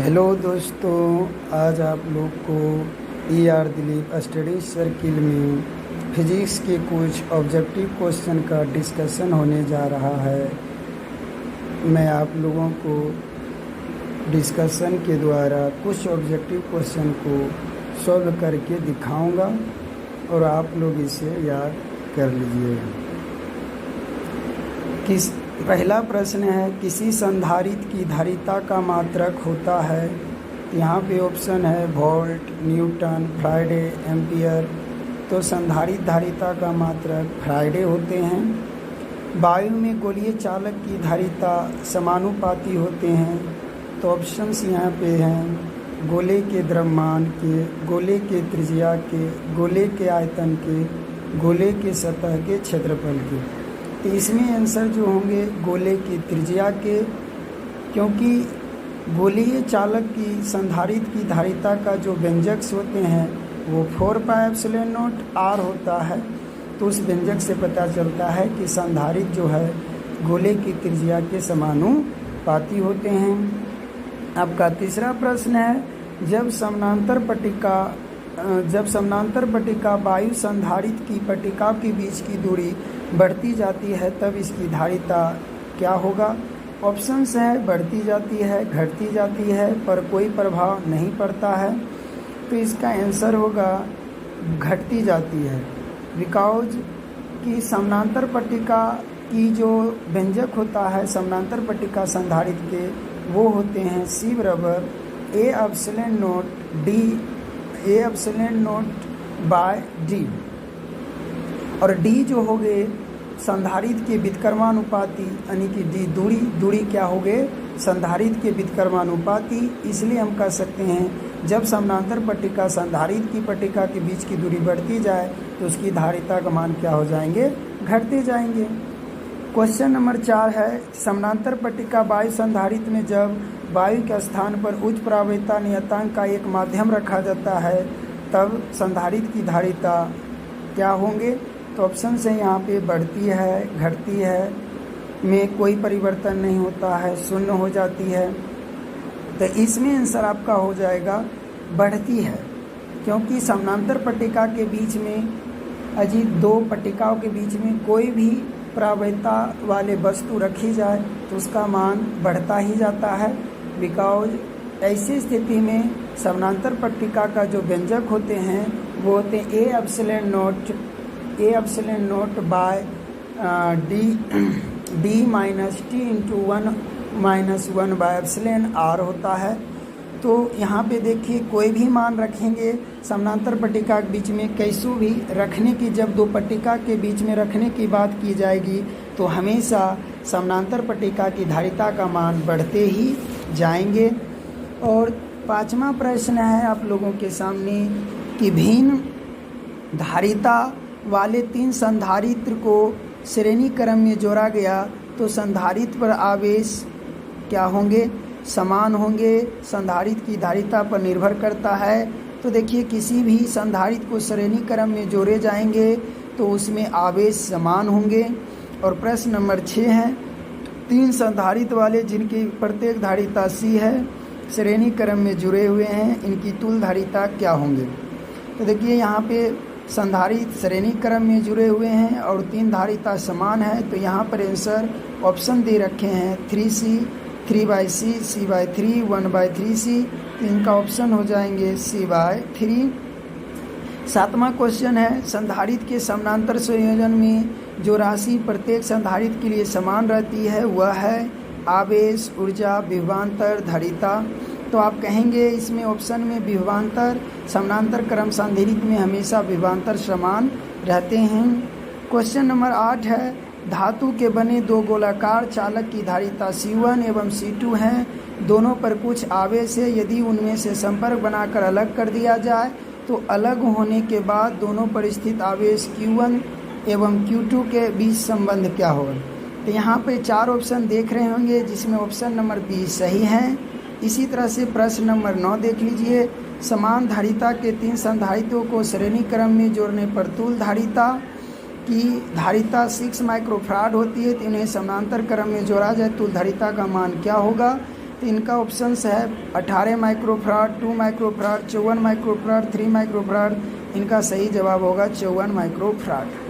Hello दोस्तों, आज आप लोग को E.R. दिलीप स्टडी सर्किल में फिजिक्स के कुछ ऑब्जेक्टिव क्वेश्चन का डिस्कशन होने जा रहा है। मैं आप लोगों को डिस्कशन के द्वारा कुछ ऑब्जेक्टिव क्वेश्चन को सॉल्व करके दिखाऊंगा और आप लोग इसे याद कर लीजिएगा। पहला प्रश्न है, किसी संधारित्र की धारिता का मात्रक होता है। यहाँ पे ऑप्शन है वोल्ट, न्यूटन, फ्राइडे, एम्पियर। तो संधारित्र धारिता का मात्रक फ्राइडे होते हैं। वायु में गोलीय चालक की धारिता समानुपाती होते हैं। तो ऑप्शंस यहाँ पे हैं गोले के द्रव्यमान के, गोले के त्रिज्या के, गोले के आयतन के, गोले के सतह के क्षेत्रफल के। तो इसमें आंसर जो होंगे गोले की त्रिज्या के, क्योंकि गोलीय चालक की संधारित्र की धारिता का जो व्यंजक होते हैं वो 4πε0 r होता है। तो उस व्यंजक से पता चलता है कि संधारित्र जो है गोले की त्रिज्या के समानुपाती होते हैं। आपका तीसरा प्रश्न है, जब समानांतर पट्टिका वायु संधारित्र की पट्टिका के बीच की दूरी बढ़ती जाती है तब इसकी धारिता क्या होगा। ऑप्शंस है बढ़ती जाती है, घटती जाती है, पर कोई प्रभाव नहीं पड़ता है। तो इसका आंसर होगा घटती जाती है, बिकॉज कि समानांतर पट्टिका की जो व्यंजक होता है समानांतर पट्टिका संधारित्र के वो होते हैं C बराबर A/D और D जो हो गए संधारित्र के व्युत्क्रमानुपाती, यानी कि D दूरी क्या हो गए संधारित्र के व्युत्क्रमानुपाती। इसलिए हम कह सकते हैं जब समानांतर पट्टिका संधारित्र की पट्टिका के बीच की दूरी बढ़ती जाए तो उसकी धारिता का मान क्या हो जाएंगे, घटते जाएंगे। क्वेश्चन नंबर 4 है, समानांतर पट्टिका वायु संधारित्र में जब वायु के स्थान पर उच्च प्रवाहिता नियतांक का एक माध्यम रखा जाता है तब संधारित्र की धारिता क्या होंगे। तो ऑप्शन से यहाँ पे बढ़ती है, घटती है, में कोई परिवर्तन नहीं होता है, शून्य हो जाती है। तो इसमें आंसर आपका हो जाएगा बढ़ती है, क्योंकि समानांतर पट्टिका के बीच में दो पट्टिकाओं के बीच में कोई भी प्रवाहिता वाले वस्तु रखी जाए तो उसका मान बढ़ता ही जाता है। बिकॉज ऐसी स्थिति में समानांतर पट्टिका का जो व्यंजक होते हैं वो होते हैं A/0 by D minus T into 1 by εr होता है। तो यहाँ पे देखिए कोई भी मान रखेंगे समानांतर पट्टिका के बीच में, कैसू भी रखने की, जब दो पट्टिका के बीच में रखने की बात की जाएगी तो हमेशा समानांतर पट्टिका की धारिता का मान बढ़ते ही जाएंगे। और पांचवा प्रश्न है आप लोगों के सामने कि भिन्न धारिता वाले 3 संधारित्र को श्रेणी क्रम में जोड़ा गया तो संधारित्र पर आवेश क्या होंगे, समान होंगे। संधारित्र की धारिता पर निर्भर करता है। तो देखिए किसी भी संधारित्र को श्रेणी क्रम में जोड़े जाएंगे तो उसमें आवेश समान होंगे। और प्रश्न नंबर 6 है, 3 संधारित्र वाले जिनकी प्रत्येक धारिता C है श्रेणी क्रम में जुड़े हुए हैं, इनकी तुल्य धारिता क्या होंगे। तो देखिए यहाँ पे संधारित्र श्रेणी क्रम में जुड़े हुए हैं और 3 धारिता समान है। तो यहाँ पर आंसर ऑप्शन दे रखे हैं 3C, 3/C, C/3, 1/3C। इनका ऑप्शन हो जाएंगे C/3। 7वां क्वेश्चन है, संधारित्र के समानांतर संयोजन में जो राशि प्रत्येक संधारित्र के लिए समान रहती है वह है आवेश, ऊर्जा, विभवांतर, धारिता। तो आप कहेंगे इसमें ऑप्शन में विभवांतर, समानांतर क्रम संधारित्र में हमेशा विभवांतर समान रहते हैं। क्वेश्चन नंबर 8 है, धातु के बने 2 गोलाकार चालक की धारिता C1 एवं C2 हैं, दोनों पर कुछ आवेश है। यदि उनमें से संपर्क बनाकर अलग कर दिया जाए तो अलग होने के बाद दोनों पर स्थित आवेश Q1 एवं Q2 के बीच संबंध क्या होगा। तो यहाँ पे 4 ऑप्शन देख रहे होंगे जिसमें ऑप्शन नंबर B सही है। इसी तरह से प्रश्न नंबर 9 देख लीजिए, समान धारिता के 3 संधारित्रों को श्रेणी क्रम में जोड़ने पर तुल्य धारिता की धारिता 6 माइक्रोफैराड होती है। तो इन्हें समानांतर क्रम में जोड़ा जाए तो धारिता का मान क्या होगा। तो इनका ऑप्शंस है 18 माइक्रोफराड, 2 माइक्रोफराड, 54 माइक्रोफराड, 3 माइक्रोफराड। इनका सही जवाब होगा 54 माइक्रोफराड।